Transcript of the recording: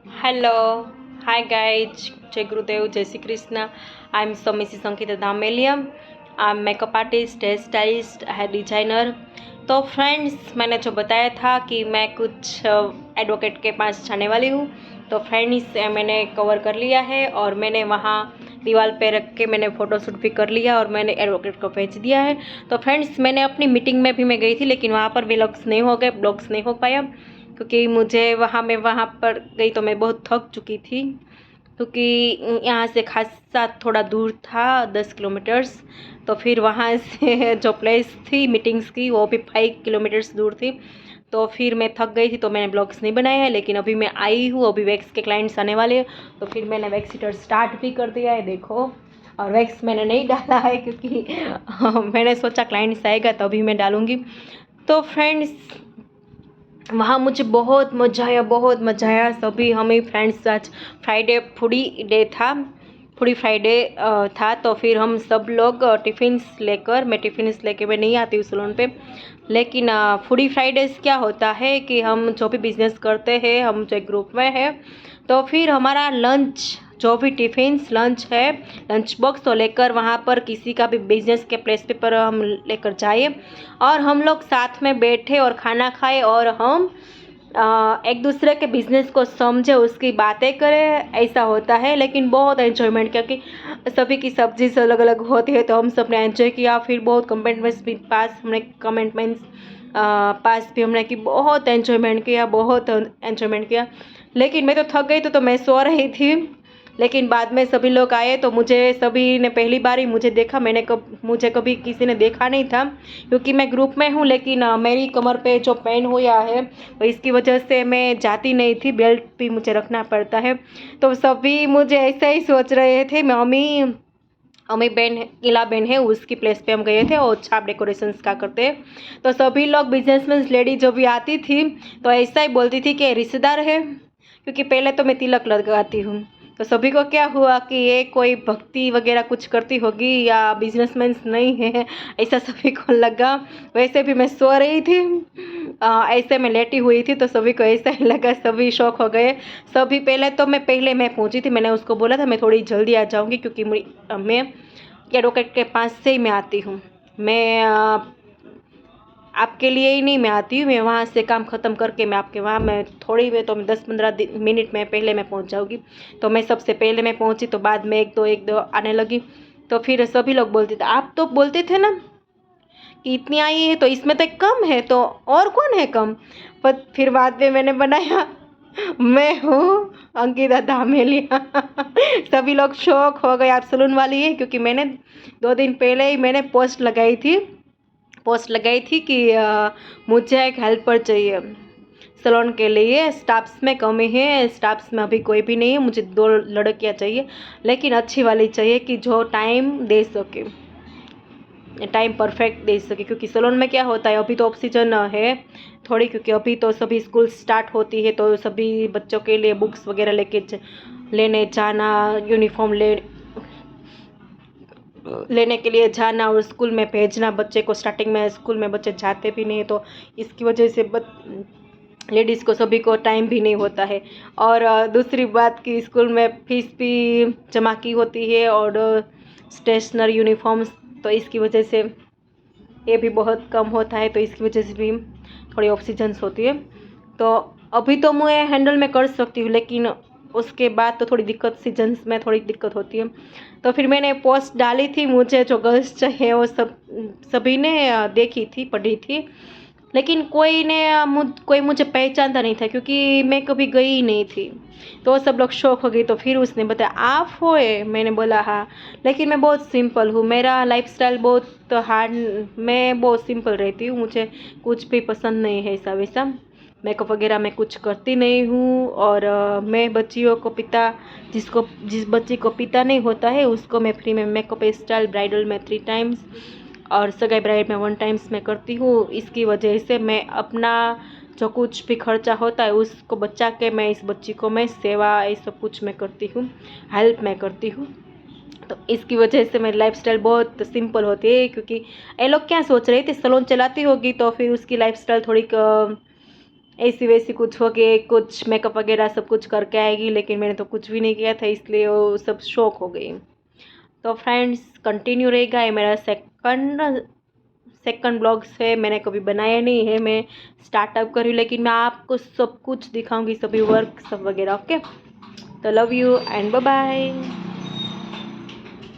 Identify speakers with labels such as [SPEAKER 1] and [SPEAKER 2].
[SPEAKER 1] Hello, hi guys, Jai Gurudev, Jai Shri Krishna. I'm Mrs. Ankita Dhameliam. I'm makeup artist, hair stylist, hair designer. तो friends, मैंने जो बताया था कि मैं कुछ एडवोकेट के पास जाने वाली हूँ, तो फ्रेंड्स मैंने कवर कर लिया है और मैंने वहाँ दीवार पे रख के मैंने फ़ोटोशूट भी कर लिया और मैंने एडवोकेट को भेज दिया है। तो फ्रेंड्स, मैंने अपनी मीटिंग में भी मैं गई थी, लेकिन वहाँ पर व्लॉग्स नहीं हो गए, ब्लॉग्स नहीं हो पाया, क्योंकि मुझे वहाँ पर गई तो मैं बहुत थक चुकी थी, क्योंकि यहाँ से खासा थोड़ा दूर था, 10 किलोमीटर्स। तो फिर वहाँ से जो प्लेस थी मीटिंग्स की, वो भी 5 किलोमीटर्स दूर थी। तो फिर मैं थक गई थी, तो मैंने ब्लॉग्स नहीं बनाए हैं। लेकिन अभी मैं आई हूँ, अभी वैक्स के क्लाइंट्स आने वाले हैं, तो फिर मैंने वैक्स हीटर स्टार्ट भी कर दिया है, देखो। और वैक्स मैंने नहीं डाला है, क्योंकि मैंने सोचा क्लाइंट्स आएगा तभी मैं डालूँगी। तो फ्रेंड्स, वहाँ मुझे बहुत मज़ा आया, बहुत मज़ा आया। सभी हमें फ्रेंड्स, आज फ्राइडे फूडी डे था, फूडी फ्राइडे था। तो फिर हम सब लोग टिफ़िन्स लेकर, मैं टिफ़िन्स लेके मैं नहीं आती हूँ सैलून पे, लेकिन फूडी फ्राइडेज़ क्या होता है कि हम जो भी बिज़नेस करते हैं, हम जो ग्रुप में है, तो फिर हमारा लंच, जो भी टिफ़िन्स लंच है, लंच बॉक्स तो लेकर वहाँ पर किसी का भी बिजनेस के प्लेस पे पर हम लेकर जाए और हम लोग साथ में बैठे और खाना खाए और हम एक दूसरे के बिजनेस को समझे, उसकी बातें करें, ऐसा होता है। लेकिन बहुत एंजॉयमेंट, क्योंकि सभी की सब्जी से अलग अलग होती है, तो हम सब ने एंजॉय किया। फिर बहुत कमेंटमेंट्स भी पास, हमने कमेंटमेंट्स पास भी हमने की, बहुत एंजॉयमेंट किया, बहुत एंजॉयमेंट किया। लेकिन मैं तो थक गई, तो मैं सो रही थी। लेकिन बाद में सभी लोग आए, तो मुझे सभी ने पहली बार ही मुझे देखा, मुझे कभी किसी ने देखा नहीं था, क्योंकि मैं ग्रुप में हूँ। लेकिन मेरी कमर पे जो पेन हुआ है, तो इसकी वजह से मैं जाती नहीं थी, बेल्ट भी मुझे रखना पड़ता है। तो सभी मुझे ऐसा ही सोच रहे थे। मम्मी, अमी बहन, इला बहन है, उसकी प्लेस पे हम गए थे और छाप डेकोरेशंस का करते हैं। तो सभी लोग बिजनेसमैन लेडी जो भी आती थी, तो ऐसा ही बोलती थी कि रिश्तेदार है, क्योंकि पहले तो मैं तिलक लगाती हूँ। तो सभी को क्या हुआ कि ये कोई भक्ति वगैरह कुछ करती होगी या बिजनेसमैन नहीं है, ऐसा सभी को लगा। वैसे भी मैं सो रही थी, ऐसे मैं लेटी हुई थी, तो सभी को ऐसा ही लगा, सभी शौक हो गए। सभी पहले मैं पहुंची थी, मैंने उसको बोला था मैं थोड़ी जल्दी आ जाऊंगी, क्योंकि मैं एडवोकेट के पास से ही मैं आती हूँ। मैं आपके लिए ही नहीं मैं आती हूँ, मैं वहाँ से काम ख़त्म करके मैं आपके वहाँ, मैं थोड़ी में तो मैं 10-15 मिनट में पहले मैं पहुँच जाऊँगी। तो मैं सबसे पहले मैं पहुँची, तो बाद में एक दो आने लगी। तो फिर सभी लोग बोलते थे, आप तो बोलते थे ना कि इतनी आई है, तो इसमें तो एक कम है, तो और कौन है कम। पर फिर बाद में मैंने बनाया, मैं हूँ अंकिता धामेलिया। सभी लोग शौक हो गए, आप सलून वाली है, क्योंकि मैंने 2 दिन पहले ही मैंने पोस्ट लगाई थी कि मुझे एक हेल्पर चाहिए सलोन के लिए। स्टाफ्स में कमी है, स्टाफ्स में अभी कोई भी नहीं है, मुझे 2 लड़कियां चाहिए, लेकिन अच्छी वाली चाहिए कि जो टाइम दे सके, टाइम परफेक्ट दे सके। क्योंकि सलोन में क्या होता है, अभी तो ऑफ सीजन है थोड़ी, क्योंकि अभी तो सभी स्कूल स्टार्ट होती है, तो सभी बच्चों के लिए बुक्स वगैरह लेने जाना, यूनिफॉर्म लेने के लिए जाना और स्कूल में भेजना बच्चे को। स्टार्टिंग में स्कूल में बच्चे जाते भी नहीं, तो इसकी वजह से लेडीज़ को सभी को टाइम भी नहीं होता है। और दूसरी बात कि स्कूल में फीस भी जमा की होती है और स्टेशनरी यूनिफॉर्म्स, तो इसकी वजह से ये भी बहुत कम होता है, तो इसकी वजह से भी थोड़ी ऑक्सीजन्स होती है। तो अभी तो मैं हैंडल में कर सकती हूँ, लेकिन उसके बाद तो थोड़ी दिक्कत, सीजन्स में थोड़ी दिक्कत होती है। तो फिर मैंने पोस्ट डाली थी, मुझे जो गर्ल्स चाहिए वो सभी ने देखी थी, पढ़ी थी, लेकिन कोई मुझे पहचानता नहीं था, क्योंकि मैं कभी गई ही नहीं थी। तो सब लोग शौक हो गई। तो फिर उसने बताया, आप हो? मैंने बोला हाँ, लेकिन मैं बहुत सिंपल हूँ, मेरा लाइफस्टाइल बहुत हार्ड, मैं बहुत सिंपल रहती हूँ, मुझे कुछ भी पसंद नहीं है ऐसा वैसा, मेकअप वगैरह मैं कुछ करती नहीं हूँ। और मैं बच्चियों को जिस बच्ची को पिता नहीं होता है, उसको मैं फ्री में मेकअप स्टाइल ब्राइडल में 3 टाइम्स और सगाई ब्राइड में 1 टाइम्स मैं करती हूँ। इसकी वजह से मैं अपना जो कुछ भी खर्चा होता है उसको बचा के मैं इस बच्ची को मैं सेवा ये सब कुछ मैं करती हूँ, हेल्प मैं करती हूँ। तो इसकी वजह से मेरी लाइफस्टाइल बहुत सिंपल होती है, क्योंकि ये लोग क्या सोच रहे थे, सलोन चलाती होगी तो फिर उसकी लाइफस्टाइल थोड़ी ऐसी वैसी कुछ हो के कुछ मेकअप वगैरह सब कुछ करके आएगी, लेकिन मैंने तो कुछ भी नहीं किया था, इसलिए वो सब शौक हो गई। तो फ्रेंड्स कंटिन्यू रहेगा, ये मेरा सेकंड ब्लॉग है, मैंने कभी बनाया नहीं है, मैं स्टार्टअप करी, लेकिन मैं आपको सब कुछ दिखाऊंगी, सभी वर्क सब वगैरह। ओके, तो love you and bye bye.